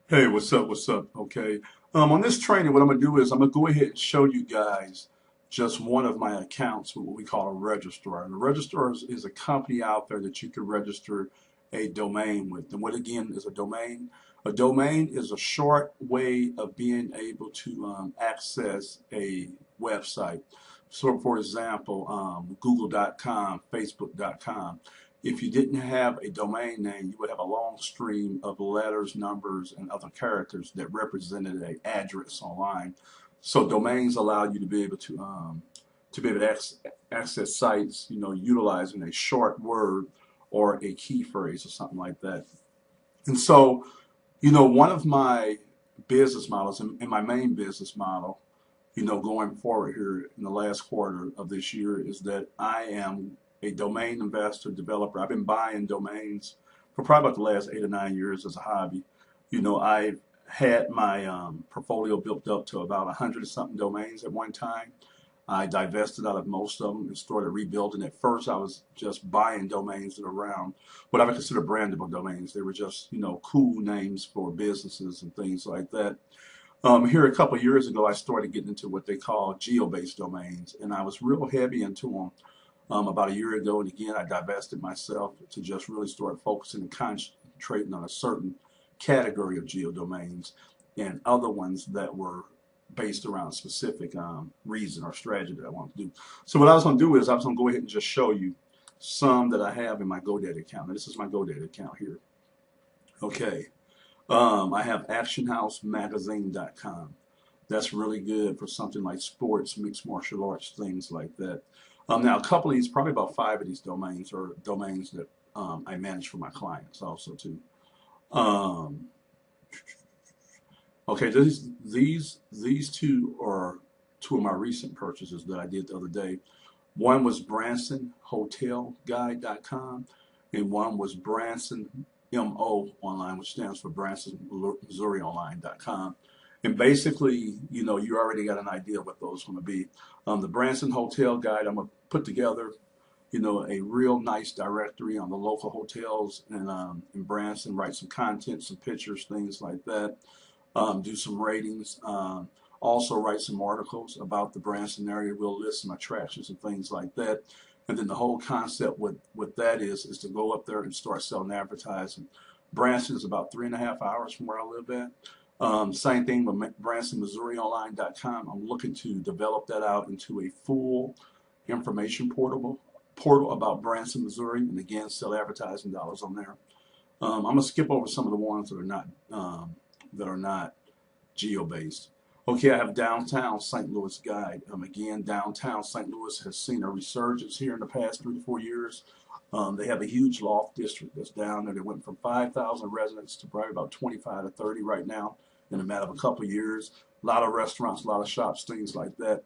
Hey, what's up? What's up? Okay. On this training, what I'm gonna do is I'm gonna go ahead and show you guys just one of my accounts with what we call a registrar. And a registrar is a company out there that you can register a domain with. And what again is a domain? A domain is a short way of being able to access a website. So, for example, Google.com, Facebook.com. If you didn't have a domain name, you would have a long stream of letters, numbers, and other characters that represented an address online. So domains allow you to be able to access sites, utilizing a short word or a key phrase or something like that. And so, one of my business models and my main business model, going forward here in the last quarter of this year is that I am a domain investor, developer. I've been buying domains for probably about the last 8 or 9 years as a hobby. I had my portfolio built up to about 100 something domains at one time. I divested out of most of them and started rebuilding. At first, I was just buying domains that are around what I would consider brandable domains. They were just, cool names for businesses and things like that. Here a couple of years ago, I started getting into what they call geo-based domains, and I was real heavy into them about a year ago. And again, I divested myself to just really start focusing and concentrating on a certain category of geodomains and other ones that were based around a specific reason or strategy that I wanted to do. So what I was going to do is I was going to go ahead and just show you some that I have in my GoDaddy account. Now, this is my GoDaddy account here. Okay. I have actionhousemagazine.com. That's really good for something like sports, mixed martial arts, things like that. Now, a couple of these, probably about five of these domains are domains that I manage for my clients also too. Um, okay, these two are two of my recent purchases that I did the other day. One was BransonHotelGuide.com, and one was Branson MO Online, which stands for Branson, Missouri Online.com. And basically, you already got an idea what those are going to be. The Branson Hotel Guide, I'm going to put together, a real nice directory on the local hotels in Branson, write some content, some pictures, things like that, do some ratings. Also write some articles about the Branson area. We'll list some attractions and things like that. And then the whole concept with that is to go up there and start selling advertising. Branson is about 3.5 hours from where I live at. Same thing with BransonMissouriOnline.com. I'm looking to develop that out into a full information portal about Branson, Missouri, and again sell advertising dollars on there. I'm gonna skip over some of the ones that are not geo based. Okay, I have Downtown St. Louis Guide. Again, downtown St. Louis has seen a resurgence here in the past 3 to 4 years. They have a huge loft district that's down there. They went from 5,000 residents to probably about 25 to 30 right now in a matter of a couple of years. A lot of restaurants, a lot of shops, things like that.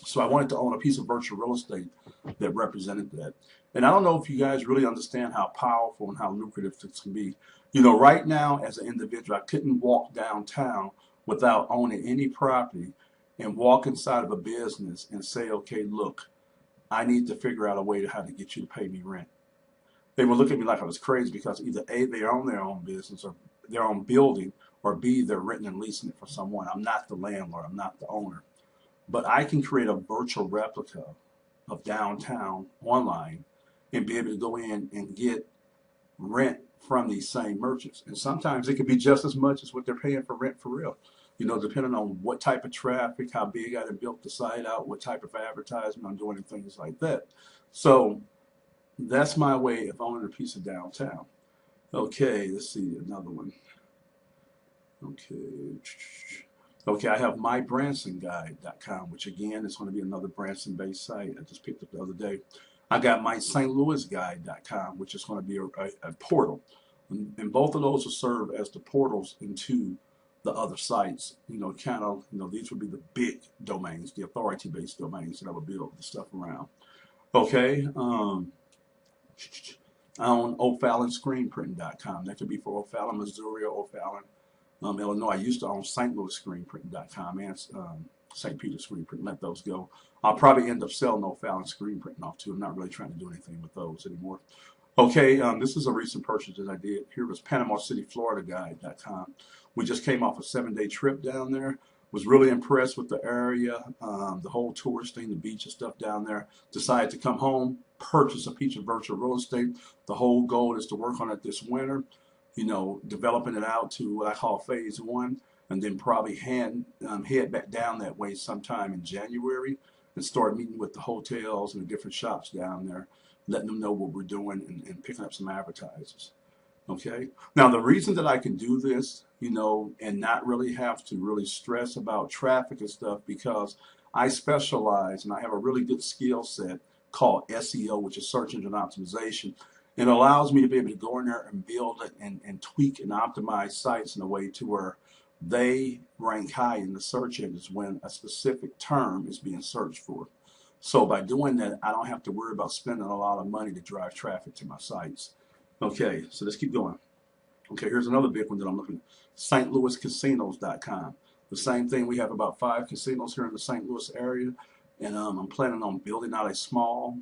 So I wanted to own a piece of virtual real estate that represented that. And I don't know if you guys really understand how powerful and how lucrative this can be. Right now, as an individual, I couldn't walk downtown without owning any property and walk inside of a business and say, okay, look, I need to figure out a way to how to get you to pay me rent. They would look at me like I was crazy because either A, they own their own business or their own building, or B, they're renting and leasing it for someone. I'm not the landlord, I'm not the owner. But I can create a virtual replica of downtown online and be able to go in and get rent from these same merchants. And sometimes it could be just as much as what they're paying for rent for real. Depending on what type of traffic, how big I done built the site out, what type of advertisement I'm doing, and things like that. So that's my way of owning a piece of downtown. Okay, let's see another one. Okay. Okay, I have mybransonguide.com, which again is going to be another Branson-based site I just picked up the other day. I got mystlouisguide.com, which is going to be a portal. And both of those will serve as the portals into the other sites. These would be the big domains, the authority-based domains that I would build the stuff around. Okay, I own O'FallonScreenPrinting.com. That could be for O'Fallon, Missouri, or O'Fallon, Illinois. I used to own StLouisScreenPrinting.com and St. Peter Screen Print. Let those go. I'll probably end up selling O'Fallon Screen Printing off too. I'm not really trying to do anything with those anymore. Okay, this is a recent purchase that I did. Here was PanamaCityFloridaGuide.com. We just came off a 7-day trip down there. Was really impressed with the area, the whole tourist thing, the beach and stuff down there. Decided to come home, purchase a piece of virtual real estate. The whole goal is to work on it this winter, developing it out to what I call phase one, and then probably head back down that way sometime in January and start meeting with the hotels and the different shops down there, letting them know what we're doing and picking up some advertisers. Okay. Now, the reason that I can do this, and not really have to really stress about traffic and stuff, because I specialize and I have a really good skill set called SEO, which is search engine optimization. It allows me to be able to go in there and build it and tweak and optimize sites in a way to where they rank high in the search engines when a specific term is being searched for. So by doing that, I don't have to worry about spending a lot of money to drive traffic to my sites. Okay, so let's keep going. Okay, here's another big one that I'm looking at. StLouisCasinos.com. The same thing. We have about 5 casinos here in the St. Louis area, and I'm planning on building out a small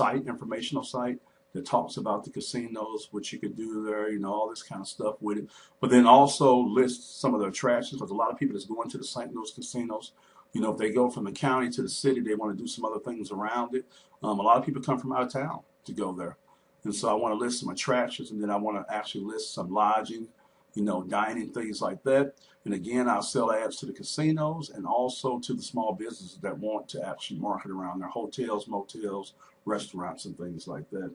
informational site that talks about the casinos, what you could do there, all this kind of stuff with it. But then also list some of the attractions, because a lot of people that's going to the St. Louis casinos, if they go from the county to the city, they want to do some other things around it. A lot of people come from out of town to go there. And so I want to list some attractions, and then I want to actually list some lodging, dining, things like that. And again, I'll sell ads to the casinos and also to the small businesses that want to actually market around their hotels, motels, restaurants, and things like that.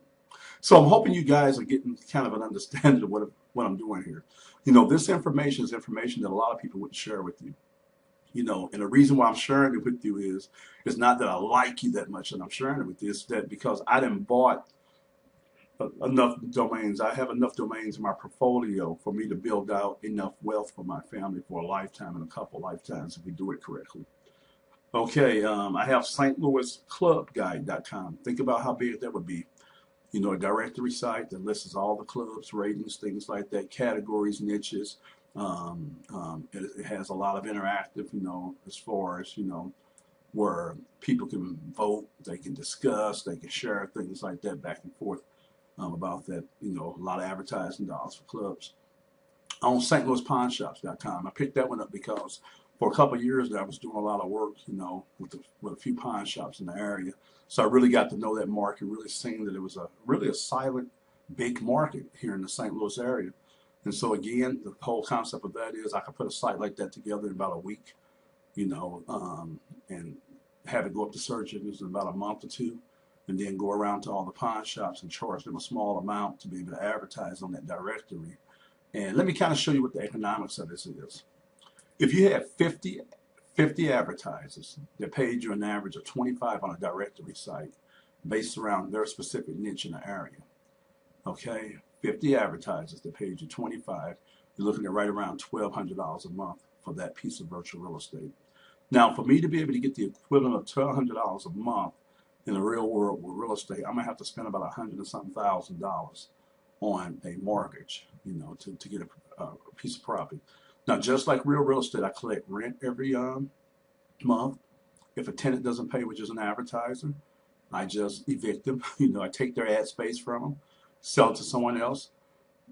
So I'm hoping you guys are getting kind of an understanding of what I'm doing here. This information is information that a lot of people wouldn't share with you. And the reason why I'm sharing it with you is not that I like you that much and I'm sharing it with you. It's that because I done bought enough domains. I have enough domains in my portfolio for me to build out enough wealth for my family for a lifetime and a couple lifetimes if we do it correctly. Okay, I have StLouisClubGuide.com. Think about how big that would be. A directory site that lists all the clubs, ratings, things like that, categories, niches. It has a lot of interactive, as far as, where people can vote, they can discuss, they can share things like that back and forth about that, a lot of advertising dollars for clubs. On StLouisPawnShops.com, I picked that one up because for a couple of years there I was doing a lot of work, with a few pawn shops in the area. So I really got to know that market, really seeing that it was really a silent, big market here in the St. Louis area. And so again, the whole concept of that is I could put a site like that together in about a week, and have it go up to search engines in about a month or two, and then go around to all the pawn shops and charge them a small amount to be able to advertise on that directory. And let me kind of show you what the economics of this is. If you have 50 advertisers that paid you an average of 25 on a directory site based around their specific niche in the area, okay, 50 advertisers that paid you 25, you're looking at right around $1,200 a month for that piece of virtual real estate. Now, for me to be able to get the equivalent of $1,200 a month in the real world with real estate, I'm gonna have to spend about $100 and something thousand on a mortgage, to get a piece of property. Now, just like real estate, I collect rent every month. If a tenant doesn't pay, which is an advertiser, I just evict them. I take their ad space from them, sell it to someone else.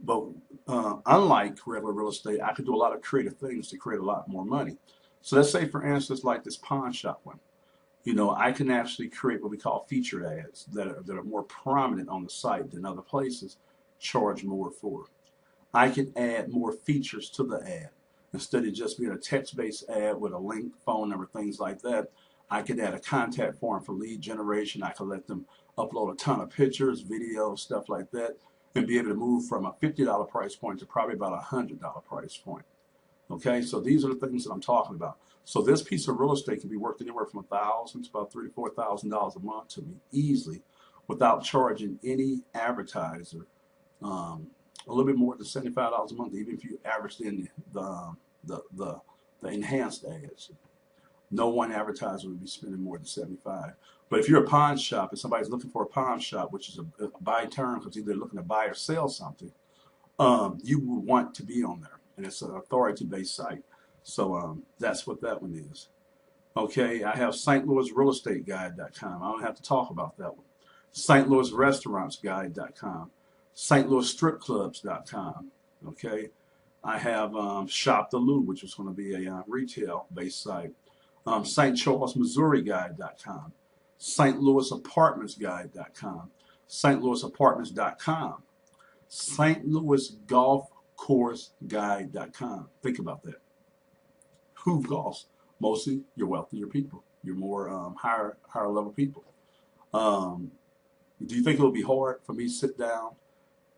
But unlike regular real estate, I could do a lot of creative things to create a lot more money. So let's say, for instance, like this pawn shop one. I can actually create what we call featured ads that are more prominent on the site than other places, charge more for. I can add more features to the ad. Instead of just being a text-based ad with a link, phone number, things like that, I could add a contact form for lead generation. I could let them upload a ton of pictures, videos, stuff like that, and be able to move from a $50 price point to probably about a $100 price point. Okay, so these are the things that I'm talking about. So this piece of real estate can be worth anywhere from $1,000 to about $3,000 to $4,000 a month to me easily, without charging any advertiser a little bit more than $75 a month, even if you averaged in the enhanced ads. No one advertiser would be spending more than $75. But if you're a pawn shop and somebody's looking for a pawn shop, which is a buy term because either looking to buy or sell something, you would want to be on there. And it's an authority-based site. So that's what that one is. Okay, I have StLouisRealEstateGuide.com. I don't have to talk about that one. StLouisRestaurantsGuide.com, StLouisStripClubs.com. Okay, I have Shop the Lou, which is going to be a retail-based site. StCharlesMissouriGuide.com, StLouisApartmentsGuide.com, StLouisApartments.com, StLouisGolfCourseGuide.com. Think about that. Who golfs? Mostly your wealthier people, your more higher level people. Um, do you think it'll be hard for me to sit down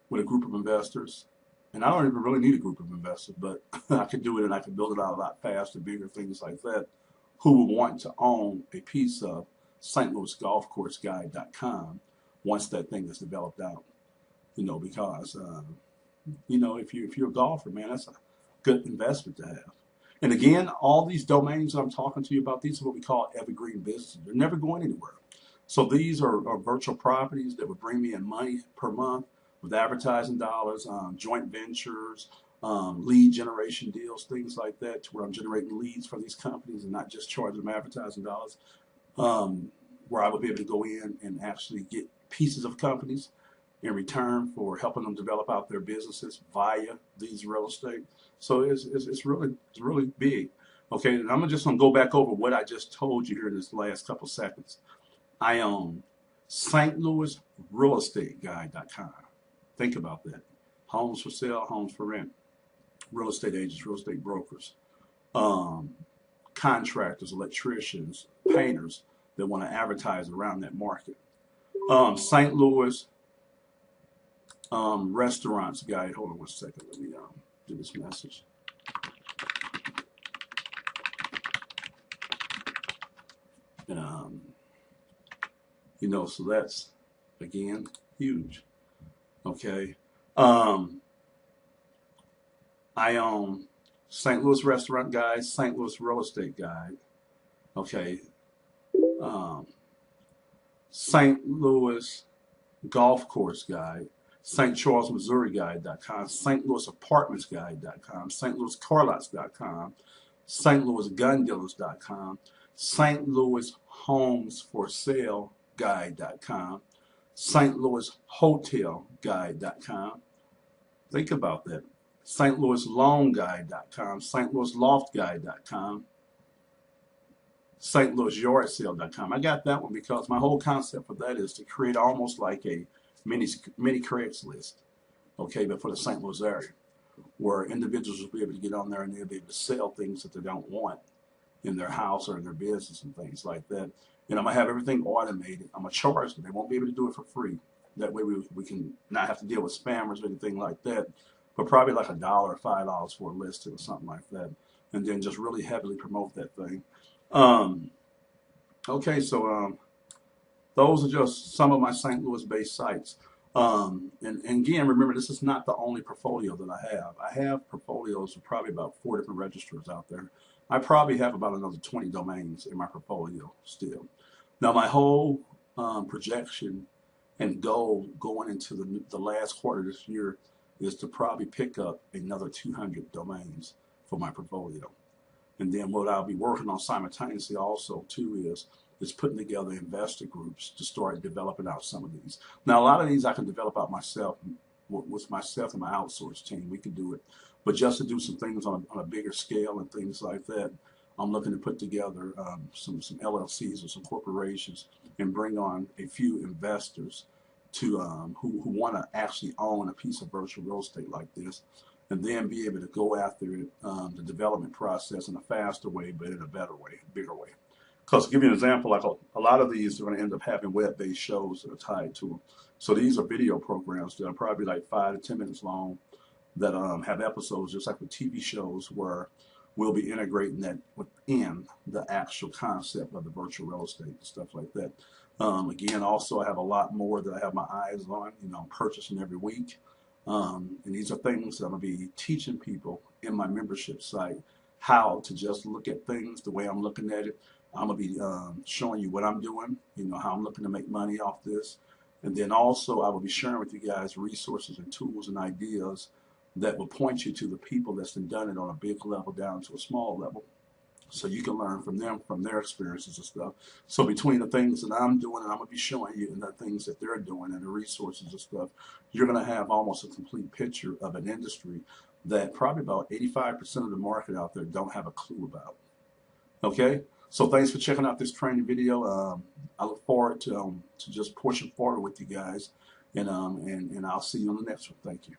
with a group of investors? And I don't even really need a group of investors, but I could do it and I could build it out a lot faster, bigger, things like that, who would want to own a piece of StLouisGolfCourseGuide.com once that thing is developed out. Because if you're a golfer, man, that's a good investment to have. And again, all these domains that I'm talking to you about, these are what we call evergreen businesses. They're never going anywhere. So these are virtual properties that would bring me in money per month with advertising dollars, joint ventures, lead generation deals, things like that, to where I'm generating leads for these companies and not just charging them advertising dollars, where I would be able to go in and actually get pieces of companies in return for helping them develop out their businesses via these real estate. So it's really big. Okay, and I'm just gonna go back over what I just told you here in this last couple seconds. I own StLouisRealestateGuide.com. Think about that. Homes for sale, homes for rent, real estate agents, real estate brokers, contractors, electricians, painters that want to advertise around that market. St. Louis Restaurants Guide. Hold on one second. Let me do this message. So that's, again, huge. Okay. I own St. Louis Restaurant Guide, St. Louis Real Estate Guide. Okay. St. Louis Golf Course Guide, StCharlesMissouriGuide.com, StLouisApartmentsGuide.com, StLouisCarlots.com, StLouisGunDealers.com, StLouisHomesForSaleGuide.com, StLouisHotelGuide.com. Think about that. StLouisLoanGuide.com, StLouisLoftGuide.com, StLouisYardSale.com. I got that one because my whole concept for that is to create almost like a mini Craigslist, okay, but for the St. Louis area, where individuals will be able to get on there and they'll be able to sell things that they don't want in their house or in their business and things like that. And I'm gonna have everything automated. I'm gonna charge them. They won't be able to do it for free. That way we can not have to deal with spammers or anything like that. But probably like $1 or $5 for a listing or something like that, and then just really heavily promote that thing. Okay, so those are just some of my St. Louis-based sites. And again, remember, this is not the only portfolio that I have. I have portfolios of probably about 4 different registrars out there. I probably have about another 20 domains in my portfolio still. Now, my whole projection and goal going into the last quarter of this year is to probably pick up another 200 domains for my portfolio. And then what I'll be working on simultaneously also too is putting together investor groups to start developing out some of these. Now, a lot of these I can develop out myself with myself and my outsourced team. We can do it. But just to do some things on a bigger scale and things like that, I'm looking to put together some LLCs or some corporations and bring on a few investors to who want to actually own a piece of virtual real estate like this, and then be able to go after the development process in a faster way, but in a better way, bigger way. Because to give you an example, like a lot of these are going to end up having web-based shows that are tied to them. So these are video programs that are probably like 5 to 10 minutes long that have episodes just like with TV shows where we'll be integrating that within the actual concept of the virtual real estate and stuff like that. Again, also I have a lot more that I have my eyes on, purchasing every week. And these are things that I'm going to be teaching people in my membership site, how to just look at things the way I'm looking at it. I'm going to be showing you what I'm doing, how I'm looking to make money off this. And then also I will be sharing with you guys resources and tools and ideas that will point you to the people that's done it on a big level down to a small level. So you can learn from them, from their experiences and stuff. So between the things that I'm doing and I'm gonna be showing you and the things that they're doing and the resources and stuff, you're gonna have almost a complete picture of an industry that probably about 85% of the market out there don't have a clue about. Okay? So thanks for checking out this training video. I look forward to just pushing forward with you guys, and I'll see you on the next one. Thank you.